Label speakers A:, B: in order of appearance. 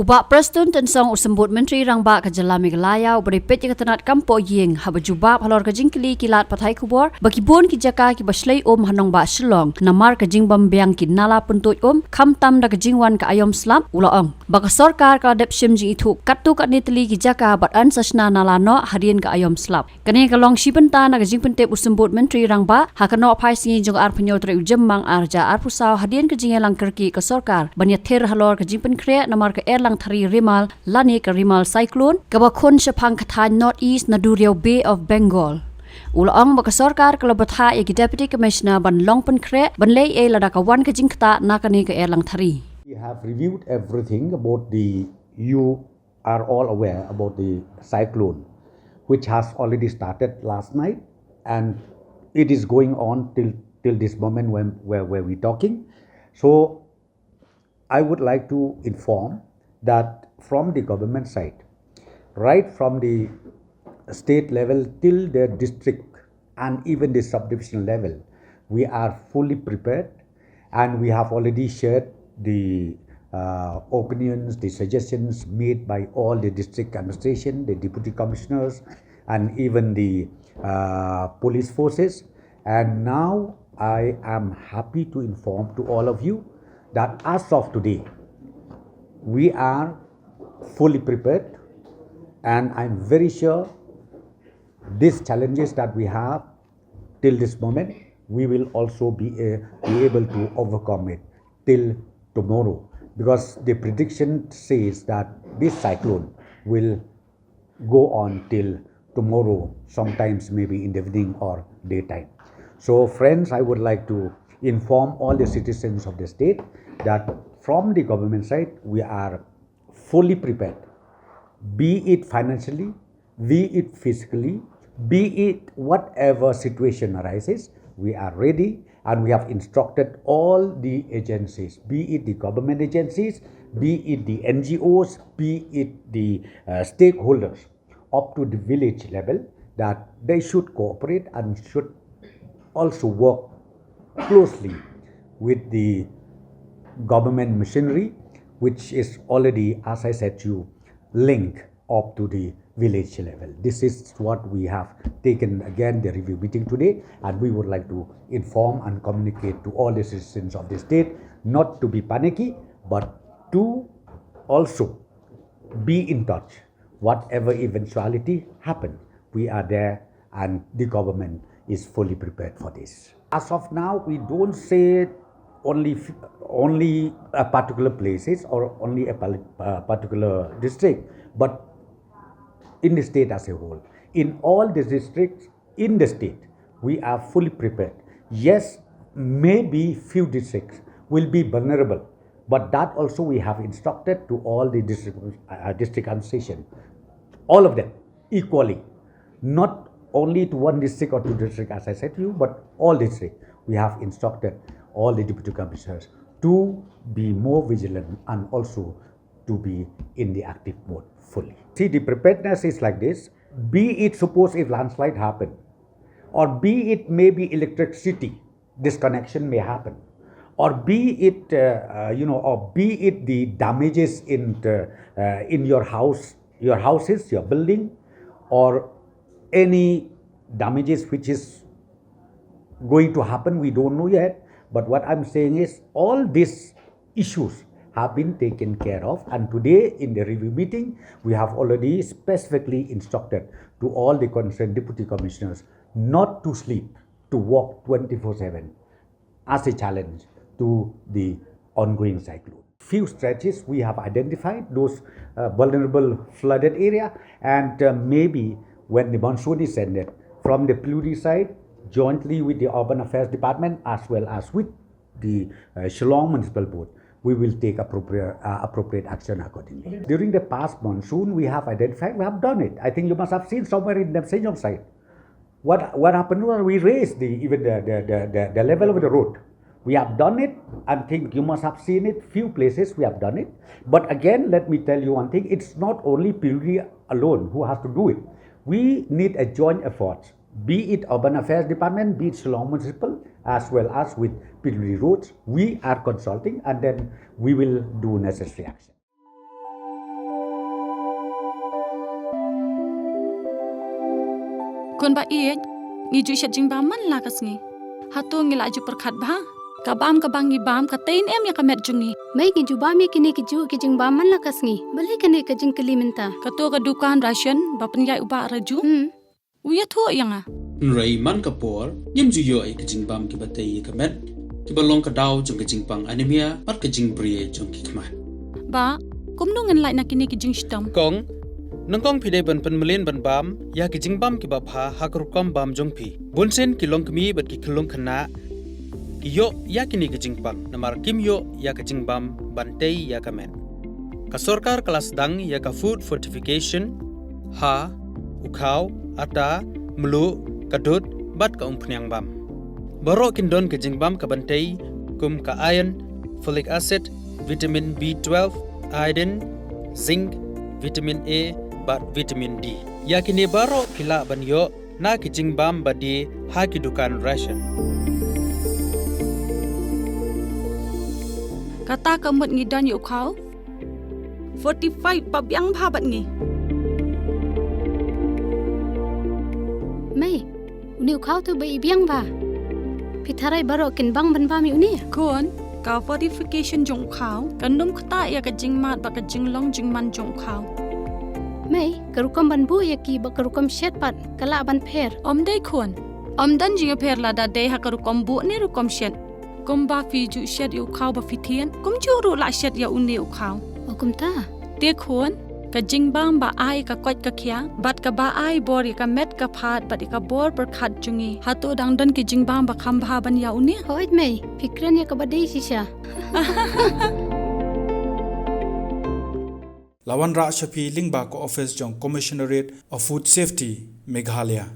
A: Ubak Preston tensong usambut Menteri Rangba Kajala Meghalaya ubari pet katanat kampo yeng habajubab halor kajingkili kilat pathai kubor bakibon ki jaka ki baslei hanong ba Shillong namar kajing bambiang ki nala Pyntuid khamtam da kajingwan ka Aīom slap ulaong baka sarkar ka depshim ji itu katu ka nitli ki jaka bat an Shna nala no Hadien ka Aīom slap kane ka long shibenta na kajing pentep usambut Menteri Rangba hakano phai singi jong ar phnyo tre ujemmang arja ar pusau Hadien kajing elang kerki ka sarkar banya ther halor kajing Pynkhreh namar ka lang thari rimal lani ka rimal cyclone kabakon shapang kathan northeast naduriao Bay of Bengal ulaong baka sarkar kalau batha e deputy commissioner ban long Pynkhreh ban lei e lada ka wan ka jingkta nakani ka lang thari.
B: We have reviewed everything about you are all aware about the cyclone which has already started last night and it is going on till this moment where we talking. So I would like to inform that from the government side, right from the state level till the district and even the subdivision level, we are fully prepared and we have already shared the opinions, the suggestions made by all the district administration, the deputy commissioners and even the police forces. And now I am happy to inform to all of you that as of today, we are fully prepared and I'm very sure these challenges that we have till this moment, we will also be able to overcome it till tomorrow, because the prediction says that this cyclone will go on till tomorrow, sometimes maybe in the evening or daytime. So friends, I would like to inform all the citizens of the state that from the government side, we are fully prepared, be it financially, be it physically, be it whatever situation arises, we are ready and we have instructed all the agencies, be it the government agencies, be it the NGOs, be it the stakeholders up to the village level, that they should cooperate and should also work closely with the government machinery, which is already, as I said to you, linked up to the village level. This is what we have taken again the review meeting today, and we would like to inform and communicate to all the citizens of the state not to be panicky, but to also be in touch. Whatever eventuality happen, we are there and the government is fully prepared for this. As of now, we don't say only a particular places or only a particular district, but in the state as a whole. In all the districts in the state, we are fully prepared. Yes, maybe few districts will be vulnerable, but that also we have instructed to all the district administration, all of them equally, not only to one district or two districts as I said to you, but all districts. We have instructed all the deputy commissioners to be more vigilant and also to be in the active mode fully. See, the preparedness is like this. Be it suppose if landslide happen, or be it maybe electricity disconnection may happen, or be it or be it the damages in your house, your houses, your building, or any damages which is going to happen, we don't know yet. But what I'm saying is all these issues have been taken care of, and today in the review meeting we have already specifically instructed to all the concerned deputy commissioners not to sleep, to work 24/7 as a challenge to the ongoing cyclone. Few stretches we have identified those vulnerable flooded area, and maybe when the monsoon is ended, from the Pyntuid side, jointly with the Urban Affairs Department as well as with the Shillong Municipal Board, we will take appropriate action accordingly. During the past monsoon, we have identified, we have done it. I think you must have seen somewhere in the Shillong side. What happened was we raised the level of the road. We have done it. I think you must have seen it. Few places we have done it. But again, let me tell you one thing. It's not only Pyntuid alone who has to do it. We need a joint effort, be it Urban Affairs Department, be it Shillong Municipal, as well as with Pyntuid Roads. We are consulting and then we will do necessary action.
C: Kon ba ngi ju shet jing bam man la kas ngi. Hato ngi la ju perkhat ba. Kabam ngi bam ka tain em ya kamet jungi.
D: Mai ki ju bam kini ki ju ki jing bam man la kas ngi. Balik kene ka jing keli minta.
C: Kato ka dukan ration ba penyai uba raju. Uya tho yang
E: Ray man kapor yem ju yo ai kajing bam ki batei kamet ki balong ka daw jong kajing pang anemia pat kajing brie jong ki kma.
C: Ba kumnu ngan lai na kini ki jing stam.
F: Kong nangkong pide ban melin ban bam ya ki jing bam ki ba pha hakrukam bam jong pi. Bunsen ki long kmi bat ki khulong khana yo ya kini ki jing pang namar kim yo ya ki jing bam bantei ya kamet. Ka sarkar kelas dang ya ka food fortification ha ukau ata melu kadut bat ka umpnyang bam. Barok kindon ke jingbam ka bantay kum ka iron, folic acid, vitamin B12, iodine, zinc, vitamin A, bat vitamin D. Yakini barok kila banyo na ki jingbam badi ha ki dukan ration.
C: Kata kamut ngi dan yu khau 45 pabyang bhabat ngi.
D: Mai uni ukau tu bai biang ba. Pitharai baro kin bang ban ba mi uni.
C: Kon ka fortification jong khau kanum khata ya ka jing mat ba ka jing long jing man jong khau.
D: Mai karukam ban bu ya ki ba karukam shet pat kala ban pher.
C: Om dei kon. Om dan jing pher la da dei ha karukom bu ne rukom shet. Kum ba fi ju shet yu khau ba fi thien. Kum ju ru la shet ya uni u khau.
D: Okum ta.
C: Te kon ka jing bam ba ai ka kwat ka khya bat ka ba ai bor ka met ka phat bat ka bor per khat jungi hato dang dan ki jing bam ba kham bha ban ya uni
D: Hoit mai fikran ya ka badai sisha.
G: Lawan Ra Shafi Lingba ko office jong Commissionerate of Food Safety Meghalaya.